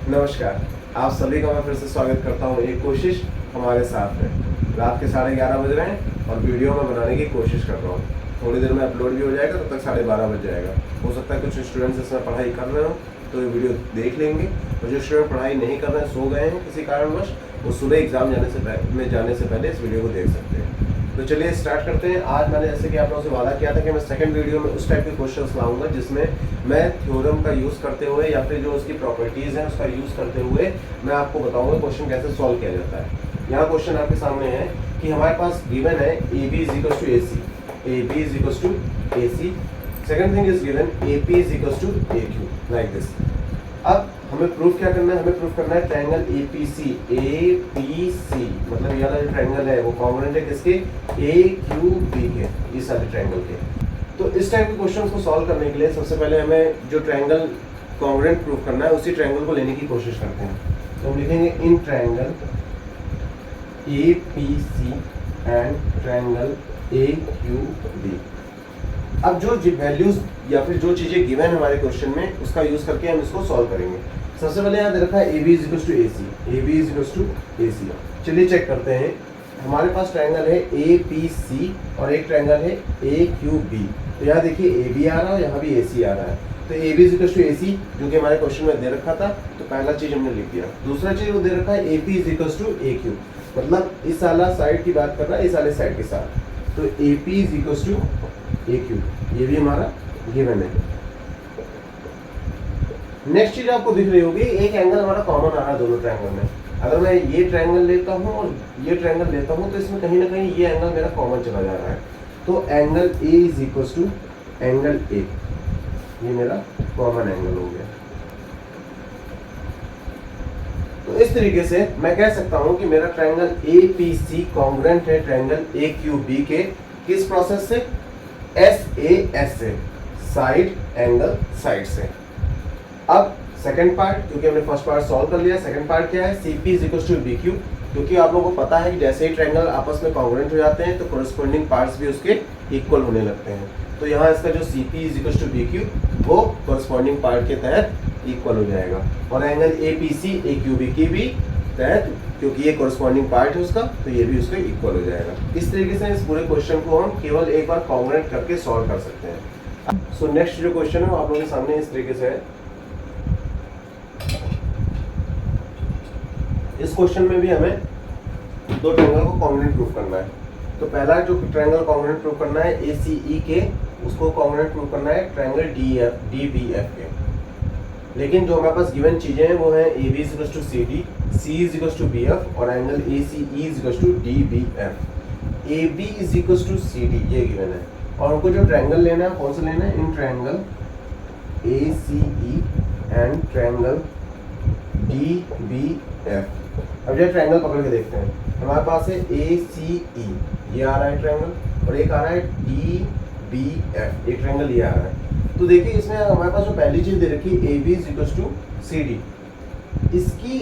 नमस्कार, आप सभी का मैं फिर से स्वागत करता हूँ। एक कोशिश हमारे साथ है। रात के 11:30 बज रहे हैं और वीडियो में बनाने की कोशिश कर रहा हूँ। थोड़ी देर में अपलोड भी हो जाएगा, तब तक 12:30 बज जाएगा। हो सकता है कुछ स्टूडेंट्स इसमें पढ़ाई कर रहे हो तो ये वीडियो देख लेंगे, और जो स्टूडेंट पढ़ाई नहीं कर रहे हैं, सो गए हैं किसी कारणवश, वो सुबह एग्जाम जाने से पहले इस वीडियो को देख सकते हैं। तो चलिए स्टार्ट करते हैं। आज मैंने जैसे कि आप लोगों से वादा किया था कि मैं सेकंड वीडियो में उस टाइप के क्वेश्चंस लाऊंगा जिसमें मैं थ्योरम का यूज़ करते हुए या फिर जो उसकी प्रॉपर्टीज़ हैं उसका यूज़ करते हुए मैं आपको बताऊंगा क्वेश्चन कैसे सॉल्व किया जाता है। यहाँ क्वेश्चन आपके सामने है कि हमारे पास गिवन है A B is equal to A C, A B is equal to A C. Second thing is given A P is equal to A Q, like this. अब हमें प्रूफ क्या करना है? हमें प्रूफ करना है ट्रायंगल ए पी सी मतलब ये वाला जो ट्रायंगल है वो कॉन्ग्रुएंट है किसके? ए क्यू बी के, इस वाले ट्रायंगल के। तो इस टाइप के क्वेश्चंस को सॉल्व करने के लिए सबसे पहले हमें जो ट्रायंगल कॉन्ग्रुएंट प्रूफ करना है उसी ट्रायंगल को लेने की कोशिश करते हैं। तो हम लिखेंगे in triangle A P C and triangle A Q B. अब जो वैल्यूज या फिर जो चीजें गिवन है हमारे क्वेश्चन में उसका यूज करके हम इसको सॉल्व करेंगे। सबसे पहले यहाँ दे रखा है A B is equal to A C, A B is equal to A C. चलिए चेक करते हैं। हमारे पास ट्रायंगल है ए पी सी और एक ट्रायंगल है ए क्यू बी। तो यहाँ देखिए ए बी आ रहा है, यहाँ भी ए सी आ रहा है। तो A B is equal to A C जो कि हमारे क्वेश्चन में दे रखा था, तो पहला चीज हमने लिख दिया। दूसरा चीज वो दे रखा है A P is equal to A Q, मतलब इस वाला साइड की बात कर रहा है इस वाले साइड के साथ। तो A P is equal to A Q, ये भी हमारा गिवन है। नेक्स्ट चीज आपको दिख रही होगी, एक एंगल हमारा कॉमन आ रहा है दोनों ट्रायंगल में। अगर मैं ये ट्रायंगल लेता हूँ और ये ट्रायंगल लेता हूँ तो इसमें कहीं ना कहीं ये एंगल मेरा कॉमन चला जा रहा है। तो angle A is equal to angle A, ये मेरा कॉमन एंगल हो गया। तो इस तरीके से मैं कह सकता हूं कि मेरा triangle A P C congruent है ट्रायंगल ए क्यू बी के। किस प्रोसेस से? एस ए एस से, साइड एंगल साइड से। अब सेकंड पार्ट, क्योंकि हमने फर्स्ट पार्ट सॉल्व कर लिया, सेकंड पार्ट क्या है? C P is equal to B Q. क्योंकि आप लोगों को पता है कि जैसे ही ट्रायंगल आपस में कॉन्ग्रुएंट हो जाते हैं तो कोरस्पोंडिंग पार्ट्स भी उसके इक्वल होने लगते हैं। तो यहाँ इसका जो C P is equal to B Q वो कोरस्पोंडिंग पार्ट के तहत इक्वल हो जाएगा, और angle A P C A Q B की भी तहत, क्योंकि ये कोरस्पोंडिंग पार्ट है उसका, तो ये भी उसका इक्वल हो जाएगा। इस तरीके से इस पूरे क्वेश्चन को हम केवल एक बार कॉन्ग्रुएंट करके सॉल्व कर सकते हैं। सो नेक्स्ट जो क्वेश्चन है वो आप लोगों के सामने इस तरीके से है। इस क्वेश्चन में भी हमें दो ट्रायंगल को कॉन्ग्रुएंट प्रूफ करना है। तो पहला जो ट्रायंगल कॉन्ग्रुएंट प्रूफ करना है ए सी ई के, उसको कॉन्ग्रुएंट प्रूफ करना है ट्रायंगल डी बी एफ के। लेकिन जो हमारे पास गिवन चीजें हैं वो है A B is equal to C D, C is equal to B F और angle A C E is equal to D B F. A B is equal to C D ये given है, और हमको जो triangle लेना है कौन सा लेना है? In triangle A C E and triangle D B F. अब जो ट्रायंगल पकड़ के देखते हैं, हमारे पास है ए सी ई, ये आ रहा है ट्रायंगल, और एक आ रहा है डी बी एफ, एक ट्रायंगल ये आ रहा है। तो देखिए इसमें हमारे पास जो पहली चीज दे रखी है A B is equal to C D, इसकी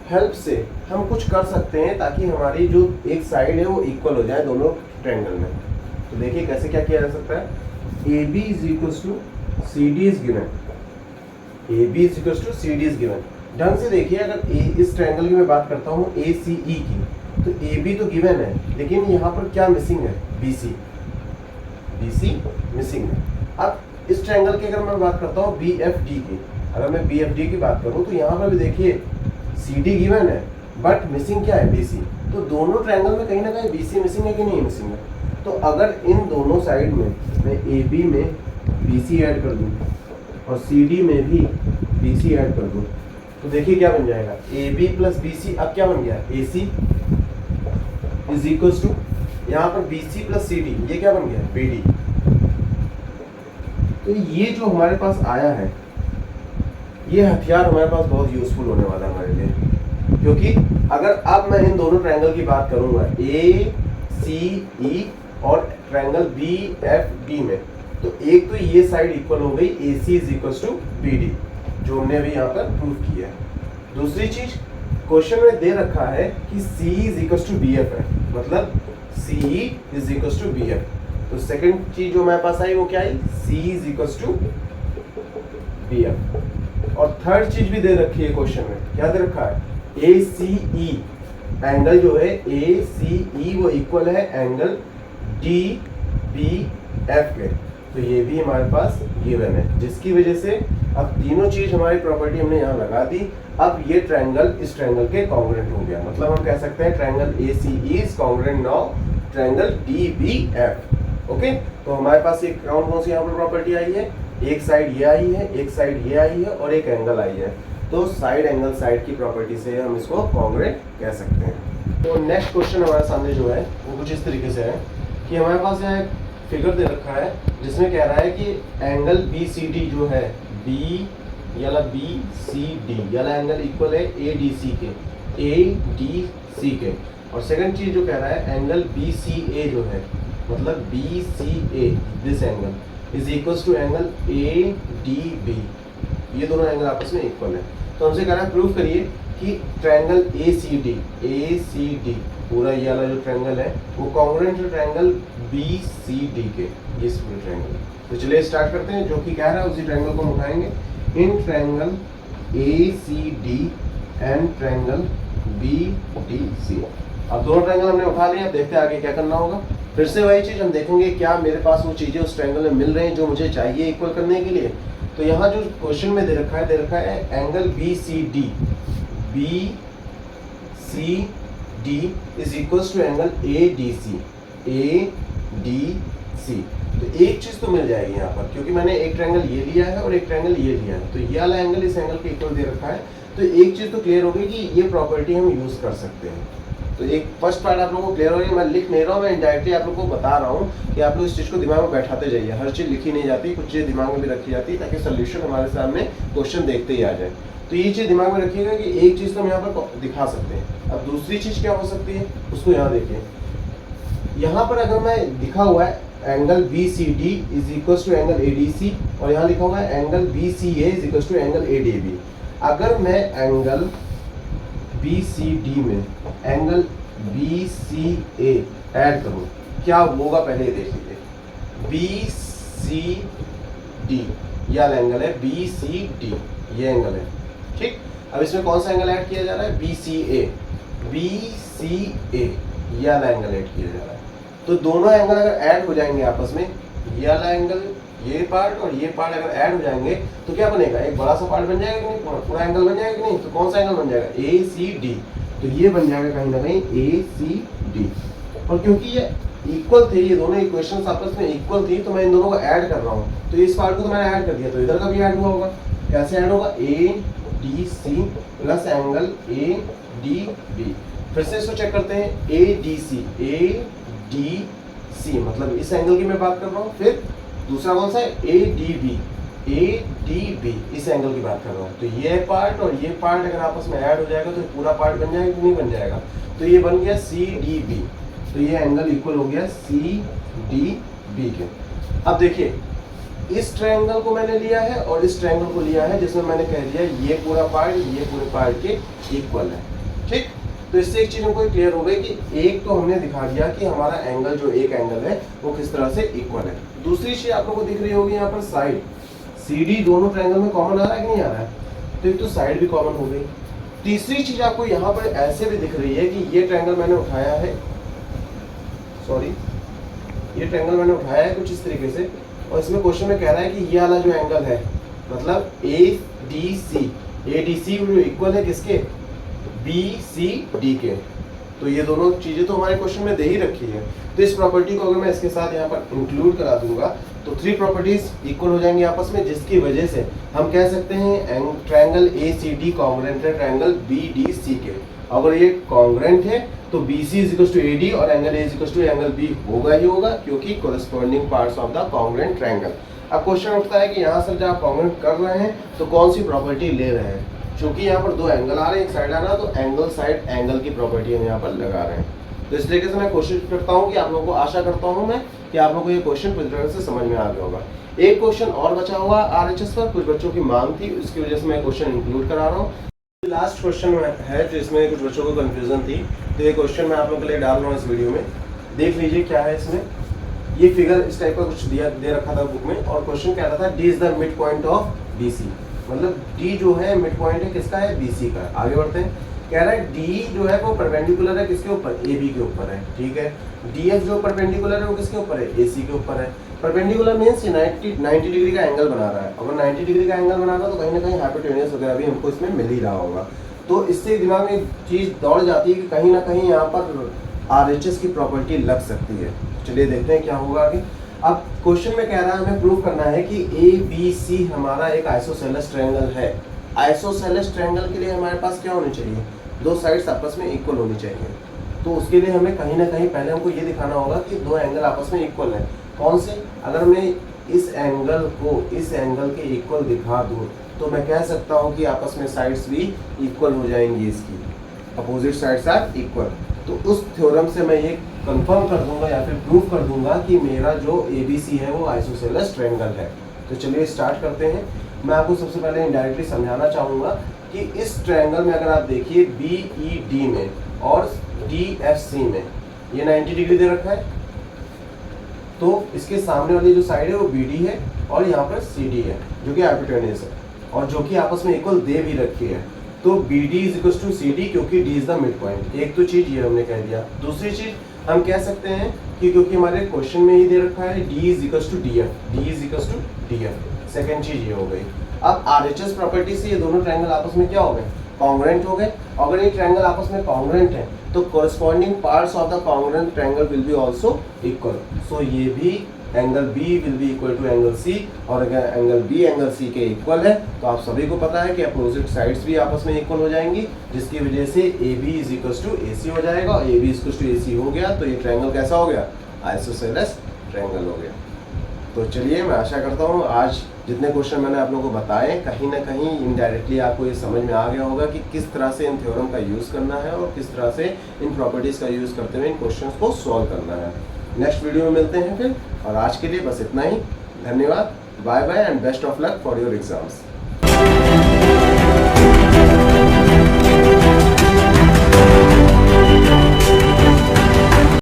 हेल्प से हम कुछ कर सकते हैं ताकि हमारी जो एक साइड है वो इक्वल हो जाए दोनों ट्रायंगल में। तो देखिए कैसे क्या किया जा सकता है। A B is equal to C D is given, A B is equal to C D is given. ढंग से देखिए, अगर इस ट्रायंगल की मैं बात करता हूँ ए सी ई की, तो ए बी तो गिवन है, लेकिन यहाँ पर क्या मिसिंग है? B C, B C missing है। अब इस ट्रायंगल की अगर मैं बात करता हूँ बी एफ डी की, अगर मैं बी एफ डी की बात करूँ तो यहाँ पर भी देखिए सी डी गिवन है बट मिसिंग क्या है? B C. तो दोनों ट्रायंगल में कहीं ना कहीं बी सी मिसिंग है कि नहीं मिसिंग है? तो अगर इन दोनों साइड में मैं ए बी में बी सी ऐड कर दूँ और सी डी में भी बी सी ऐड कर दूँ, तो देखिए क्या बन जाएगा? A B plus B C. अब क्या बन गया? A C is equal to, यहाँ पर B C plus C D, ये क्या बन गया? B D. तो ये जो हमारे पास आया है, ये हथियार हमारे पास बहुत यूजफुल होने वाला है हमारे लिए, क्योंकि अगर अब मैं इन दोनों ट्रायंगल की बात करूंगा ए सी ई और ट्रायंगल बी एफ डी में, तो एक तो ये साइड इक्वल हो गई A C is equal to B D, जो हमने अभी यहाँ पर प्रूव किया है। दूसरी चीज क्वेश्चन में दे रखा है कि C is equal to B F है, मतलब C is equal to B F. तो सेकंड चीज जो हमारे पास आई वो क्या आई? C is equal to B F. और थर्ड चीज भी दे रखी है क्वेश्चन में, क्या दे रखा है, ACE एंगल जो है ACE वो इक्वल है एंगल DBF के। तो ये भी हमारे पास गिवन है, जिसकी वजह से अब तीनों चीज हमारी प्रॉपर्टी हमने यहाँ लगा दी। अब ये ट्रायंगल इस ट्रायंगल के कॉन्ग्रुएंट हो गया, मतलब हम कह सकते हैं triangle ACE is congruent now triangle DBF। Okay, तो हमारे पास एक कौन सी यहाँ पर प्रॉपर्टी आई है, एक साइड ये आई है, एक साइड ये आई है और एक एंगल आई है। तो साइड एंगल साइड की प्रॉपर्टी से हम इसको कॉन्ग्रुएंट कह सकते हैं। तो नेक्स्ट क्वेश्चन हमारे सामने जो है वो कुछ इस तरीके से है कि हमारे पास यहाँ एक फिगर दे रखा है जिसमें कह रहा है कि एंगल BCD जो है BCD याला एंगल इक्वल है ADC के। और सेकंड चीज जो कह रहा है एंगल BCA जो है, मतलब BCA this angle is equal to angle ADB। ये दोनों एंगल आपस में इक्वल है। तो हमसे कह रहा है प्रूव करिए कि ट्रायंगल ACD पूरा ये वाला जो ट्रायंगल है वो कॉन्ग्रुएंट है ट्रायंगल BCD के, इस पूरे ट्रायंगल। तो चलिए स्टार्ट करते हैं, जो कि कह रहा है उसी ट्रायंगल को हम उठाएंगे। In triangle ACD and triangle BDC। अब दोनों ट्रायंगल हमने उठा लिया, अब देखते हैं आगे क्या करना होगा। फिर से वही चीज हम देखेंगे क्या मेरे पास वो चीजें उस ट्रायंगल में मिल रही हैं जो मुझे चाहिए इक्वल करने के लिए। तो यहाँ जो क्वेश्चन में दे रखा है angle BCD is equal to angle ADC। तो एक चीज तो मिल जाएगी यहाँ पर, क्योंकि मैंने एक ट्रायंगल ये लिया है और एक ट्रायंगल ये लिया है, तो ये वाला एंगल इस एंगल के इक्वल दे रखा है। तो एक चीज तो क्लियर हो गई कि ये प्रॉपर्टी हम यूज कर सकते हैं। तो एक फर्स्ट पार्ट आप लोगों को क्लियर हो गया। मैं लिख नहीं रहा हूँ, मैं इनडायरेक्टली आप लोगों को बता रहा हूँ कि आप लोग इस चीज को दिमाग में बैठाते जाइए। हर चीज लिखी नहीं जाती, कुछ चीज दिमाग में भी रखी जाती है ताकि सोल्यूशन हमारे सामने क्वेश्चन देखते ही आ जाए। तो ये चीज दिमाग में रखिएगा कि एक चीज तो हम यहाँ पर दिखा सकते हैं। अब दूसरी चीज क्या हो सकती है उसको यहाँ देखिए। यहाँ पर अगर मैं दिखा हुआ है angle BCD is equal to angle ADC और यहाँ लिखा हुआ है angle BCA is equal to angle ADB। अगर मैं एंगल BCD में एंगल BCA ऐड करूं क्या होगा, पहले देख लीजिए। BCD यह एंगल है, BCD ये एंगल है, ठीक। अब इसमें कौन सा एंगल ऐड किया जा रहा है, BCA यह एंगल ऐड किया जा रहा है। तो दोनों एंगल अगर ऐड हो जाएंगे आपस में, ये वाला एंगल ये पार्ट और ये पार्ट अगर ऐड हो जाएंगे तो क्या बनेगा, एक बड़ा सा पार्ट बन जाएगा कि नहीं, पूरा एंगल बन जाएगा कि नहीं। तो कौन सा एंगल बन जाएगा, ACD। तो ये बन जाएगा कहीं ना कहीं ACD। और क्योंकि ये इक्वल थे, ये दोनों इक्वेशंस आपस में इक्वल थी, तो मैं इन दोनों को ऐड कर रहा हूँ। तो इस पार्ट को तो मैंने ऐड कर दिया, तो इधर का भी ऐड हुआ होगा। कैसे ऐड होगा, ADC प्लस एंगल ADB। फिर से इसको चेक करते हैं, ADC मतलब इस एंगल की मैं बात कर रहा हूँ। फिर दूसरा कौन सा है, ADB इस एंगल की बात कर रहा हूँ। तो ये पार्ट और ये पार्ट अगर आपस में ऐड हो जाएगा तो पूरा पार्ट बन जाएगा कि नहीं बन जाएगा। तो ये बन गया CDB। तो ये एंगल इक्वल हो गया CDB के। अब देखिए इस ट्रायंगल को मैंने लिया है और इस ट्रायंगल को लिया है, जिसमें मैंने कह दिया ये पूरा पार्ट ये पूरे पार्ट के इक्वल है, ठीक। तो इससे एक चीज हमको क्लियर हो गई कि एक तो हमने दिखा दिया कि हमारा एंगल जो एक एंगल है वो किस तरह से इक्वल है। दूसरी चीज आप लोगों को दिख रही होगी यहाँ पर साइड CD दोनों ट्रायंगल में कॉमन आ रहा है कि नहीं आ रहा है, तो एक तो साइड भी कॉमन हो गई। तीसरी चीज आपको यहाँ पर ऐसे भी दिख रही है कि ये ट्रायंगल मैंने उठाया है, ये ट्रायंगल मैंने उठाया है कुछ इस तरीके से, और इसमें क्वेश्चन में कह रहा है कि ये वाला जो एंगल है मतलब ADC जो इक्वल है किसके, BCD के। तो ये दोनों चीजें तो हमारे क्वेश्चन में दे ही रखी है। तो इस प्रॉपर्टी को अगर मैं इसके साथ यहाँ पर इंक्लूड करा दूंगा तो 3 प्रॉपर्टीज इक्वल हो जाएंगी आपस में, जिसकी वजह से हम कह सकते हैं ट्रायंगल ACD कॉन्ग्रुएंट है ट्रायंगल BDC के। अगर ये कॉन्ग्रुएंट है तो BC is equal to AD और angle A is equal to angle B होगा ही होगा, क्योंकि corresponding parts of the congruent triangle. अब क्वेश्चन उठता है कि यहाँ सर जब आप कॉन्ग्रुएंट कर रहे हैं तो कौन सी प्रॉपर्टी ले रहे हैं। चूंकि यहाँ पर 2 एंगल आ रहे हैं, एक साइड आ रहा है, तो एंगल साइड एंगल की प्रॉपर्टी हम यहाँ पर लगा रहे हैं। तो इस तरीके से मैं कोशिश करता हूँ कि आप लोगों को, आशा करता हूँ मैं कि आप लोगों को ये क्वेश्चन पूरी तरह से समझ में आ गया होगा। एक क्वेश्चन और बचा हुआ RHS पर, कुछ बच्चों की मांग थी, उसकी वजह से मैं क्वेश्चन इंक्लूड करा रहा हूँ। लास्ट क्वेश्चन है जिसमें कुछ बच्चों को कंफ्यूजन थी, तो ये क्वेश्चन मैं आप लोगों के लिए डाल रहा हूँ इस वीडियो में। देख लीजिए क्या है इसमें। ये फिगर इस टाइप का कुछ दे रखा था बुक में, और क्वेश्चन कह रहा था D is the mid point of BC, मतलब डी जो है मिड पॉइंट है किसका है, BC का। आगे बढ़ते हैं, कह रहा है डी जो है वो परपेंडिकुलर है किसके ऊपर, AB के ऊपर है, ठीक है। DF जो परपेंडिकुलर है वो किसके ऊपर है, AC के ऊपर है। परपेंडिकुलर मीन्स 90 डिग्री का एंगल बना रहा है। अगर 90 डिग्री का एंगल बना रहा है तो कहीं ना कहीं हाइपोटेन्यूज वगैरह भी हमको इसमें मिल ही रहा होगा। तो इससे दिमाग में एक चीज़ दौड़ जाती है कि कहीं ना कहीं यहाँ पर RHS की प्रॉपर्टी लग सकती है। चलिए देखते हैं क्या होगा आगे। अब क्वेश्चन में कह रहा है हमें प्रूव करना है कि ABC हमारा एक आइसोसेलेस ट्रायंगल है। आइसोसेलेस ट्रायंगल के लिए हमारे पास क्या होनी चाहिए, दो साइड्स आपस में इक्वल होनी चाहिए। तो उसके लिए हमें कहीं ना कहीं पहले हमको ये दिखाना होगा कि दो एंगल आपस में इक्वल है। कौन से, अगर मैं इस एंगल को इस एंगल के इक्वल दिखा दूँ तो मैं कह सकता हूँ कि आपस में साइड्स भी इक्वल हो जाएंगी, इसकी अपोजिट साइड्स आर इक्वल। तो उस थ्योरम से मैं ये कंफर्म कर दूंगा या फिर प्रूव कर दूंगा कि मेरा जो ABC है वो आइसोसेलेस ट्रायंगल है। तो चलिए स्टार्ट करते हैं। मैं आपको सबसे पहले इनडायरेक्टली समझाना चाहूँगा कि इस ट्रायंगल में अगर आप देखिए BED में और DFC में ये 90 डिग्री दे रखा है, तो इसके सामने वाली जो साइड है वो BD है और यहाँ पर CD है जो कि हाइपोटेन्यूज है और जो कि आपस में इक्वल दे भी रखी है। तो BD is equal to CD क्योंकि D is the mid point. एक तो चीज ये हमने कह दिया। दूसरी चीज हम कह सकते हैं कि क्योंकि हमारे क्वेश्चन में ये दे रखा है D is equal to DF, D is equal to DF। Second चीज ये हो गई। अब RHS प्रॉपर्टी से ये दोनों ट्रायंगल आपस में क्या हो गए, कॉन्ग्रुएंट हो गए। अगर ये ट्रायंगल आपस में कॉन्ग्रुएंट है तो corresponding parts of the congruent triangle will be also equal. So ये भी angle B will be equal to angle C और अगर एंगल B एंगल C के इक्वल है तो आप सभी को पता है कि अपोजिट साइड्स भी आपस में इक्वल हो जाएंगी, जिसकी वजह से AB is equal to AC हो जाएगा और AB is equal to AC हो गया तो ये ट्रायंगल कैसा हो गया, आइसोसेलेस ट्रायंगल हो गया। तो चलिए मैं आशा करता हूँ आज जितने क्वेश्चन मैंने आप लोगों को बताए कहीं ना कहीं इनडायरेक्टली आपको ये समझ में आ गया होगा कि किस तरह से इन थ्योरम का यूज़ करना है और किस तरह से इन प्रॉपर्टीज़ का यूज़ करते हुए इन क्वेश्चंस को सॉल्व करना है। नेक्स्ट वीडियो में मिलते हैं फिर, और आज के लिए बस इतना ही। धन्यवाद, bye bye and best of luck for your exams.